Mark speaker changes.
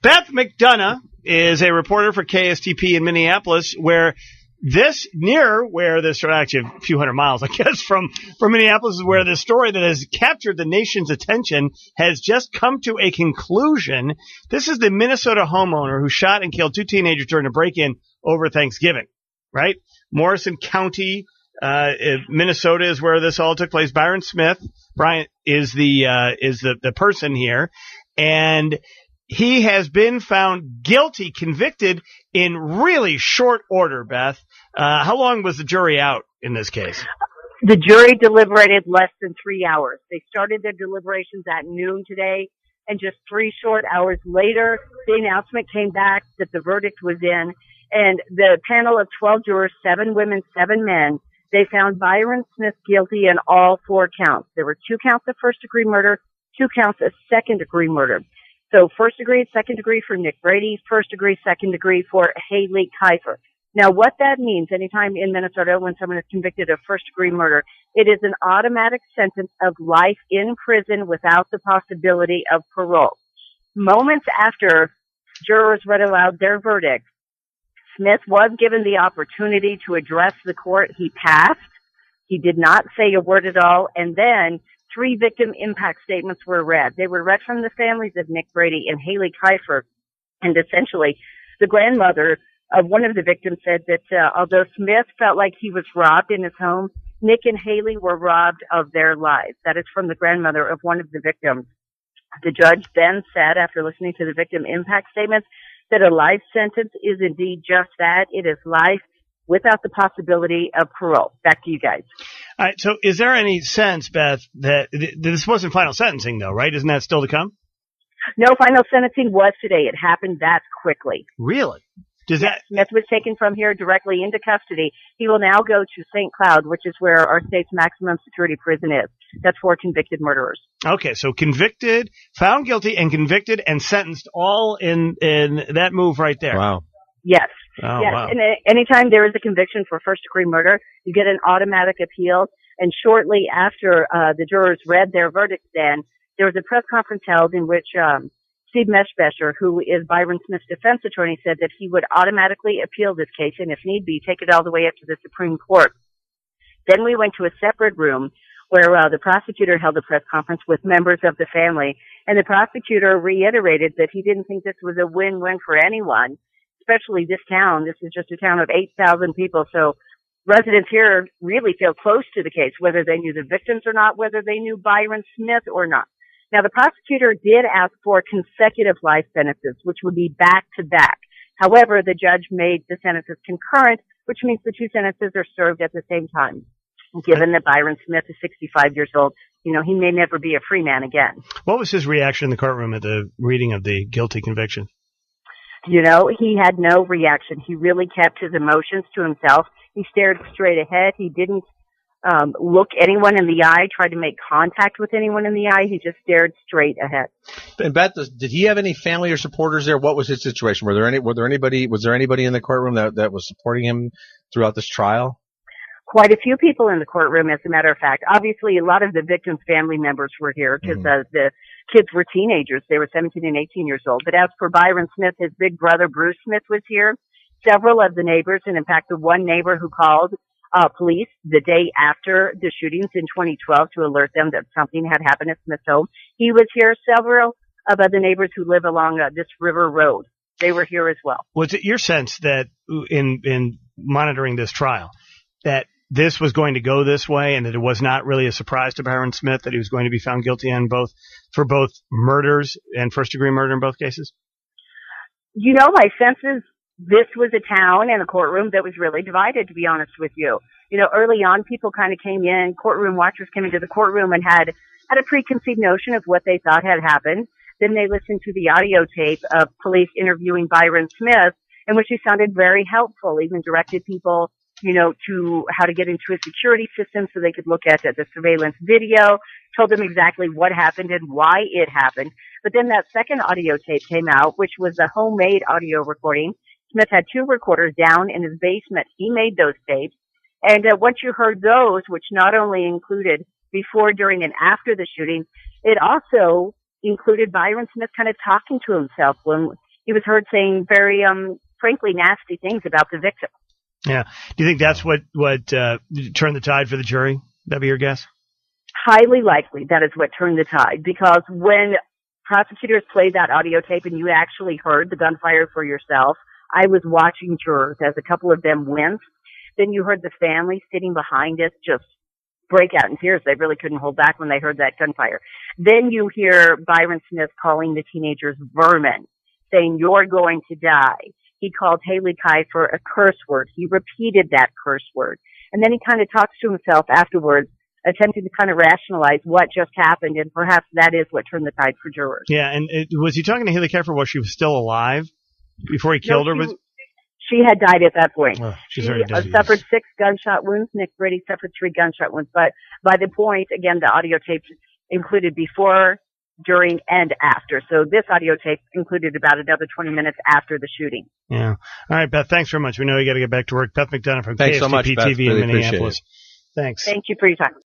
Speaker 1: Beth McDonough is a reporter for KSTP in Minneapolis, where actually a few hundred miles, I guess, from Minneapolis, is where this story that has captured the nation's attention has just come to a conclusion. This is the Minnesota homeowner who shot and killed two teenagers during a break-in over Thanksgiving, right? Morrison County, Minnesota is where this all took place. Byron Smith, Brian, is the person here, and he has been found guilty, convicted in really short order, Beth. How long was the jury out in this case?
Speaker 2: The jury deliberated less than 3 hours. They started their deliberations at noon today, and just 3 short hours later, the announcement came back that the verdict was in, and the panel of 12 jurors, 7 women, 7 men, they found Byron Smith guilty in all 4 counts. There were 2 counts of first-degree murder, 2 counts of second-degree murder. So first degree, second degree for Nick Brady, first degree, second degree for Haley Kiefer. Now what that means, anytime in Minnesota when someone is convicted of first degree murder, it is an automatic sentence of life in prison without the possibility of parole. Moments after jurors read aloud their verdict, Smith was given the opportunity to address the court. He passed. He did not say a word at all. And then 3 victim impact statements were read. They were read from the families of Nick Brady and Haley Kiefer. And essentially, the grandmother of one of the victims said that although Smith felt like he was robbed in his home, Nick and Haley were robbed of their lives. That is from the grandmother of one of the victims. The judge then said, after listening to the victim impact statements, that a life sentence is indeed just that. It is life without the possibility of parole. Back to you guys.
Speaker 1: All right. So is there any sense, Beth, that this wasn't final sentencing, though, right? Isn't that still to come?
Speaker 2: No, final sentencing was today. It happened that quickly.
Speaker 1: Really?
Speaker 2: Smith was taken from here directly into custody. He will now go to St. Cloud, which is where our state's maximum security prison is. That's for convicted murderers.
Speaker 1: Okay, so convicted, found guilty, and convicted and sentenced all in that move right there.
Speaker 3: Wow.
Speaker 2: Yes.
Speaker 1: Oh,
Speaker 2: yes.
Speaker 1: wow.
Speaker 2: And anytime there is a conviction for first-degree murder, you get an automatic appeal. And shortly after the jurors read their verdicts, then there was a press conference held in which Steve Meshbesher, who is Byron Smith's defense attorney, said that he would automatically appeal this case and, if need be, take it all the way up to the Supreme Court. Then we went to a separate room where the prosecutor held a press conference with members of the family, and the prosecutor reiterated that he didn't think this was a win-win for anyone, especially this town. This is just a town of 8,000 people, so residents here really feel close to the case, whether they knew the victims or not, whether they knew Byron Smith or not. Now, the prosecutor did ask for consecutive life sentences, which would be back-to-back. However, the judge made the sentences concurrent, which means the 2 sentences are served at the same time. Given that Byron Smith is 65 years old, he may never be a free man again.
Speaker 1: What was his reaction in the courtroom at the reading of the guilty conviction?
Speaker 2: He had no reaction. He really kept his emotions to himself. He stared straight ahead. He didn't look anyone in the eye, tried to make contact with anyone in the eye. He just stared straight ahead.
Speaker 3: And Beth, did he have any family or supporters there? What was his situation? Was there anybody in the courtroom that was supporting him throughout this trial?
Speaker 2: Quite a few people in the courtroom, as a matter of fact. Obviously, a lot of the victims' family members were here because the kids were teenagers. They were 17 and 18 years old. But as for Byron Smith, his big brother Bruce Smith was here. Several of the neighbors, and in fact, the one neighbor who called police the day after the shootings in 2012 to alert them that something had happened at Smith's home. He was here. Several of other neighbors who live along this river road, they were here as well.
Speaker 1: Was it your sense that in monitoring this trial that this was going to go this way and that it was not really a surprise to Byron Smith that he was going to be found guilty for both murders and first-degree murder in both cases?
Speaker 2: My sense is this was a town and a courtroom that was really divided, to be honest with you. Early on, people kind of came in, courtroom watchers came into the courtroom and had a preconceived notion of what they thought had happened. Then they listened to the audio tape of police interviewing Byron Smith, in which he sounded very helpful, even directed people, to how to get into a security system so they could look at the surveillance video, told them exactly what happened and why it happened. But then that second audio tape came out, which was a homemade audio recording. Smith had 2 recorders down in his basement. He made those tapes. And once you heard those, which not only included before, during, and after the shooting, it also included Byron Smith kind of talking to himself when he was heard saying very, frankly, nasty things about the victim.
Speaker 1: Yeah. Do you think that's what turned the tide for the jury? That'd be your guess?
Speaker 2: Highly likely that is what turned the tide, because when prosecutors played that audio tape and you actually heard the gunfire for yourself, I was watching jurors as a couple of them winced. Then you heard the family sitting behind us just break out in tears. They really couldn't hold back when they heard that gunfire. Then you hear Byron Smith calling the teenagers vermin, saying, "You're going to die." He called Haley Kiefer a curse word. He repeated that curse word. And then he kind of talks to himself afterwards, attempting to kind of rationalize what just happened, and perhaps that is what turned the tide for jurors.
Speaker 1: Yeah, and was he talking to Haley Kiefer while she was still alive before he killed her?
Speaker 2: She had died at that point.
Speaker 1: Oh, she
Speaker 2: suffered 6 gunshot wounds. Nick Brady suffered 3 gunshot wounds. But by the point, again, the audio tape included before, during, and after. So this audio tape included about another 20 minutes after the shooting.
Speaker 1: Yeah. All right, Beth, thanks very much. We know you got to get back to work. Beth McDonough from
Speaker 3: Thanks so much,
Speaker 1: KFTP
Speaker 3: Beth.
Speaker 1: TV
Speaker 3: Really
Speaker 1: in Minneapolis. Thanks.
Speaker 2: Thank you for your time.